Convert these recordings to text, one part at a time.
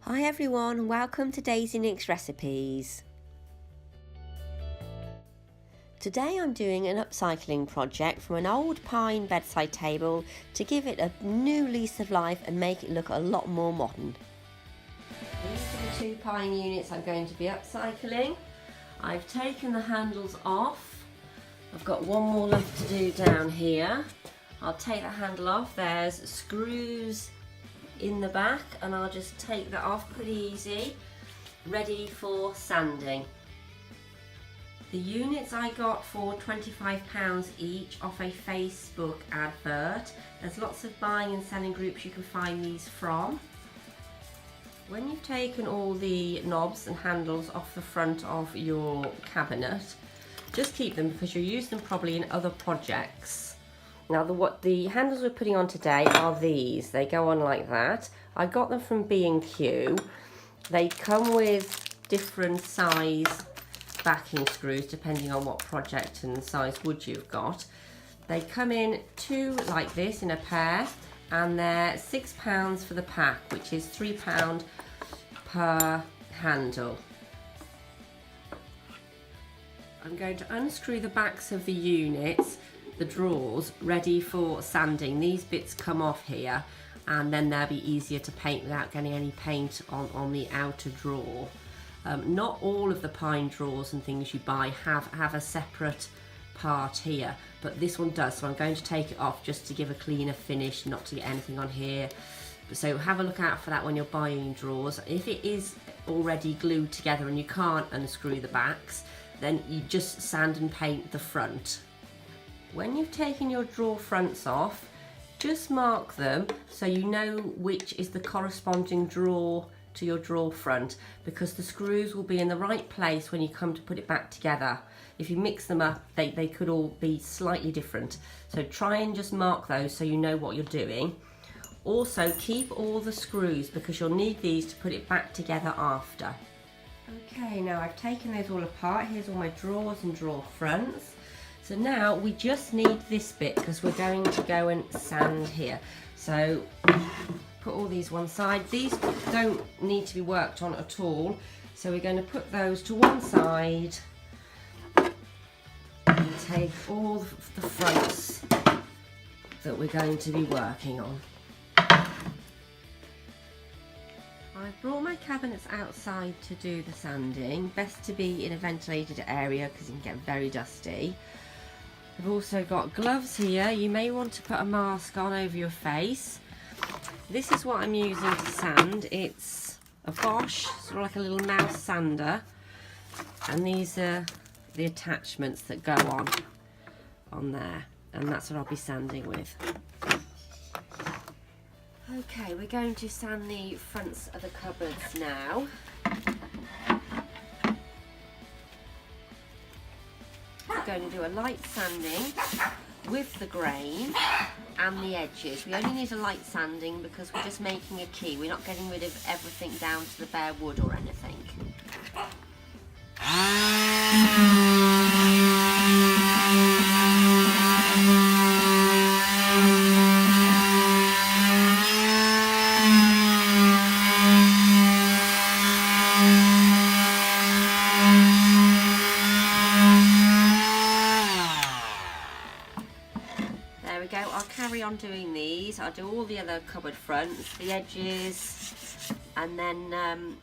Hi everyone, welcome to Daisy Nick's Recipes. Today I'm doing an upcycling project from an old pine bedside table to give it a new lease of life and make it look a lot more modern. These are the 2 pine units I'm going to be upcycling. I've taken the handles off. I've got one more left to do down here. I'll take the handle off. There's screws in the back and I'll just take that off pretty easy, ready for sanding. The units I got for £25 each off a Facebook advert. There's lots of buying and selling groups you can find these from. When you've taken all the knobs and handles off the front of your cabinet, just keep them because you'll use them probably in other projects. Now what the handles we're putting on today are these. They go on like that. I got them from B&Q. They come with different size backing screws depending on what project and size wood you've got. They come in 2 like this in a pair and they're £6 for the pack, which is £3 per handle. I'm going to unscrew the backs of the units, the drawers, ready for sanding. These bits come off here and then they'll be easier to paint without getting any paint on the outer drawer. Not all of the pine drawers and things you buy have a separate part here, but this one does, so I'm going to take it off just to give a cleaner finish, not to get anything on here. So have a look out for that when you're buying drawers. If it is already glued together and you can't unscrew the backs, then you just sand and paint the front. When you've taken your drawer fronts off, just mark them so you know which is the corresponding drawer to your drawer front, because the screws will be in the right place when you come to put it back together. If you mix them up, they could all be slightly different. So try and just mark those so you know what you're doing. Also keep all the screws because you'll need these to put it back together after. Okay, now I've taken those all apart. Here's all my drawers and drawer fronts. So now we just need this bit because we're going to go and sand here. So put all these one side. These don't need to be worked on at all. So we're going to put those to one side and take all the fronts that we're going to be working on. I've brought my cabinets outside to do the sanding. Best to be in a ventilated area because it can get very dusty. I've also got gloves here. You may want to put a mask on over your face. This is what I'm using to sand. It's a Bosch, sort of like a little mouse sander. And these are the attachments that go on there. And that's what I'll be sanding with. Okay, we're going to sand the fronts of the cupboards now. We're going to do a light sanding with the grain and the edges. We only need a light sanding because we're just making a key. We're not getting rid of everything down to the bare wood or anything. There we go, I'll carry on doing these. I'll do all the other cupboard fronts, the edges, and then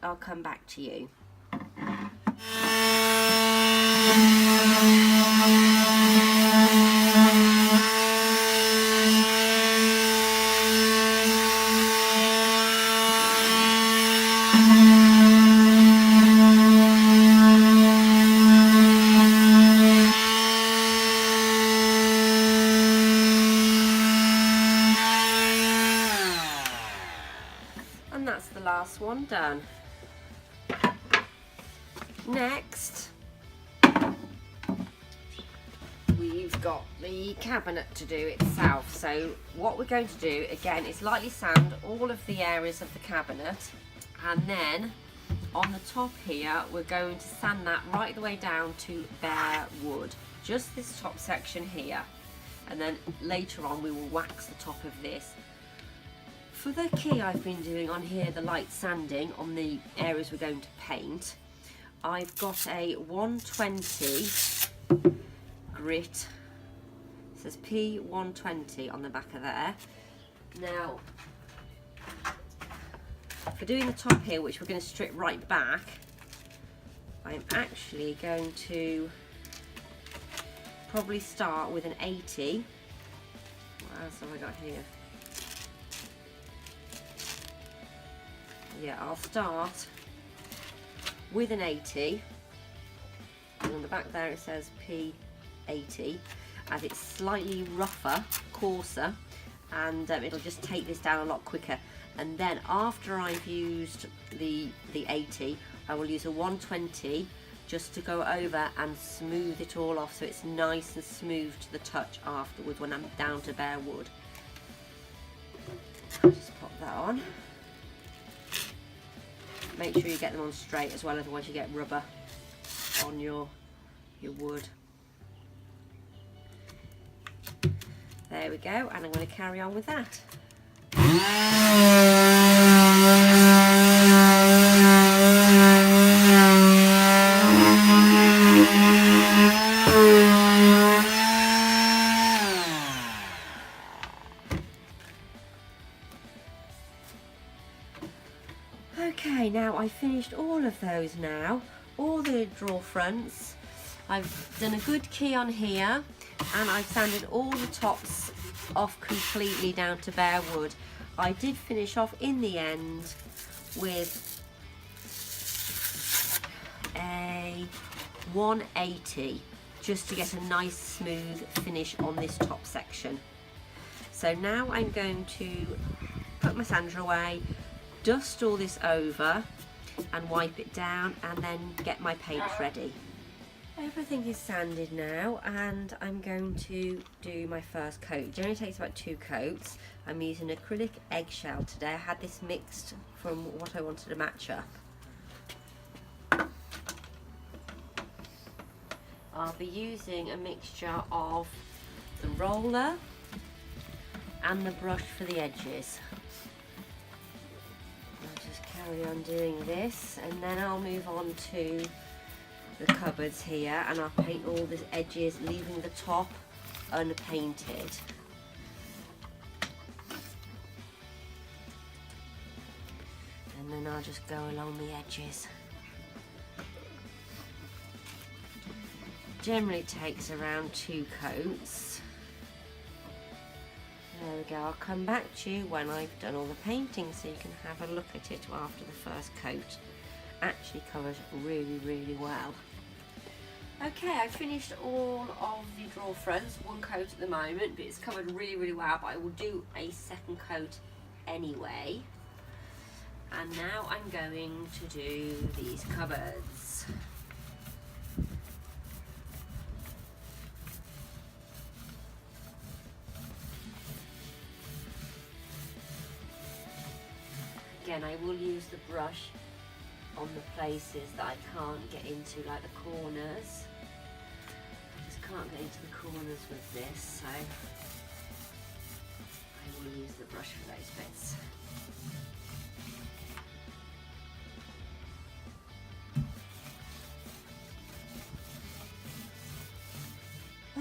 I'll come back to you. And that's the last one done. Next, we've got the cabinet to do itself. So what we're going to do again is lightly sand all of the areas of the cabinet, and then on the top here we're going to sand that right the way down to bare wood, just this top section here, and then later on we will wax the top of this. For the key I've been doing on here, the light sanding on the areas we're going to paint, I've got a 120 grit. It says P120 on the back of there. Now, for doing the top here, which we're going to strip right back, I'm actually going to probably start with an 80. What else have I got here? Yeah, I'll start with an 80, and on the back there it says P80, and it's slightly rougher, coarser, and it'll just take this down a lot quicker. And then after I've used the 80, I will use a 120 just to go over and smooth it all off so it's nice and smooth to the touch afterwards when I'm down to bare wood. I'll just pop that on. Make sure you get them on straight as well, otherwise you get rubber on your wood. There we go, and I'm going to carry on with that. Okay, now I finished all of those now, all the drawer fronts. I've done a good key on here, and I've sanded all the tops off completely down to bare wood. I did finish off in the end with a 180 just to get a nice smooth finish on this top section. So now I'm going to put my sander away, dust all this over and wipe it down, and then get my paint ready. Everything is sanded now, and I'm going to do my first coat. It generally takes about 2 coats. I'm using acrylic eggshell today. I had this mixed from what I wanted to match up. I'll be using a mixture of the roller and the brush for the edges. I'll just carry on doing this, and then I'll move on to the cupboards here, and I'll paint all the edges, leaving the top unpainted. And then I'll just go along the edges. Generally takes around 2 coats. There we go. I'll come back to you when I've done all the painting so you can have a look at it after the first coat. Actually covers really well. Okay, I've finished all of the drawer fronts, 1 coat at the moment, but it's covered really well, but I will do a second coat anyway. And now I'm going to do these cupboards. Again, I will use the brush on the places that I can't get into, like the corners. I just can't get into the corners with this, so I will use the brush for those bits.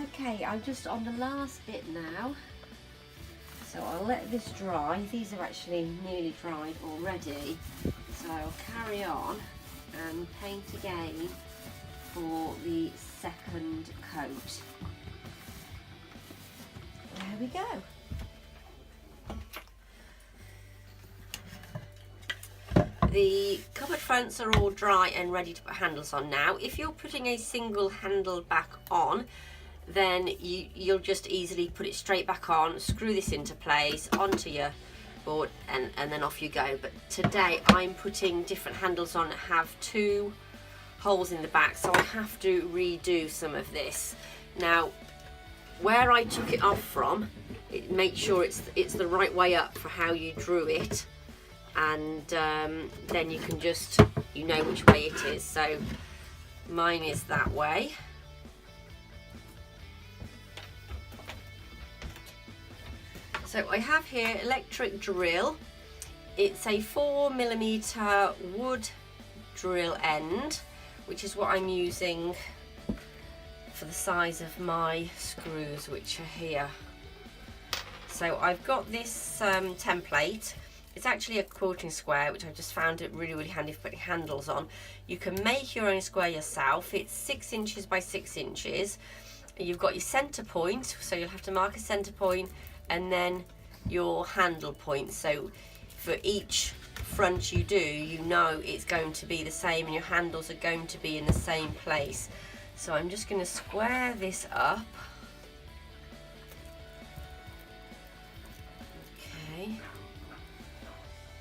Okay, I'm just on the last bit now, so I'll let this dry. These are actually nearly dried already. So I'll carry on and paint again for the second coat. There we go. The cupboard fronts are all dry and ready to put handles on now. If you're putting a single handle back on, then you'll just easily put it straight back on, screw this into place onto your board, and then off you go. But today I'm putting different handles on that have 2 holes in the back, so I have to redo some of this. Now, where I took it off from, make sure it's the right way up for how you drew it, and then you can just, you know which way it is. So mine is that way. So I have here electric drill It's a 4mm wood drill end, which is what I'm using for the size of my screws, which are here. So I've got this template. It's actually a quilting square, which I just found it really handy for putting handles on. You can make your own square yourself. It's 6 inches by 6 inches. You've got your center point, so you'll have to mark a center point, and then your handle point. So for each front you do, you know it's going to be the same, and your handles are going to be in the same place. So I'm just going to square this up. Okay,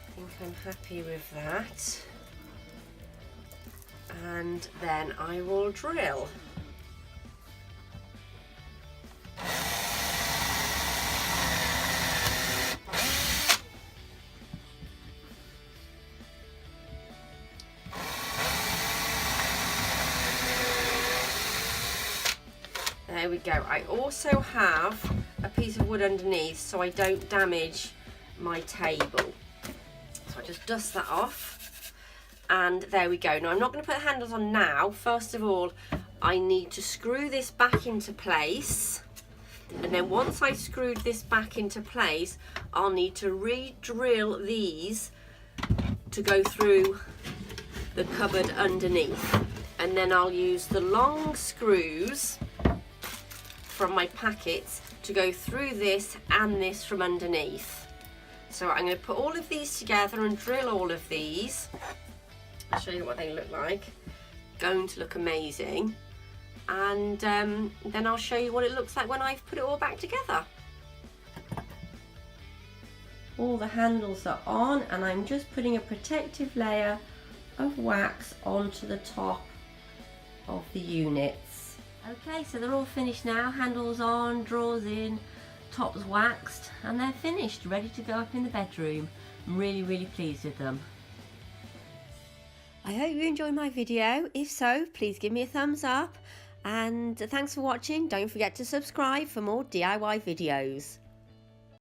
I think I'm happy with that. And then I will drill. There we go. I also have a piece of wood underneath so I don't damage my table. So I just dust that off, and there we go. Now I'm not going to put the handles on now. First of all, I need to screw this back into place, and then once I've screwed this back into place, I'll need to re-drill these to go through the cupboard underneath, and then I'll use the long screws from my packets to go through this and this from underneath. So I'm going to put all of these together and drill all of these. I'll show you what they look like. Going to look amazing. And then I'll show you what it looks like when I've put it all back together. All the handles are on, and I'm just putting a protective layer of wax onto the top of the units. Okay, so they're all finished now. Handles on, drawers in, tops waxed, and they're finished, ready to go up in the bedroom. I'm really pleased with them. I hope you enjoyed my video. If so, please give me a thumbs up, and thanks for watching. Don't forget to subscribe for more DIY videos.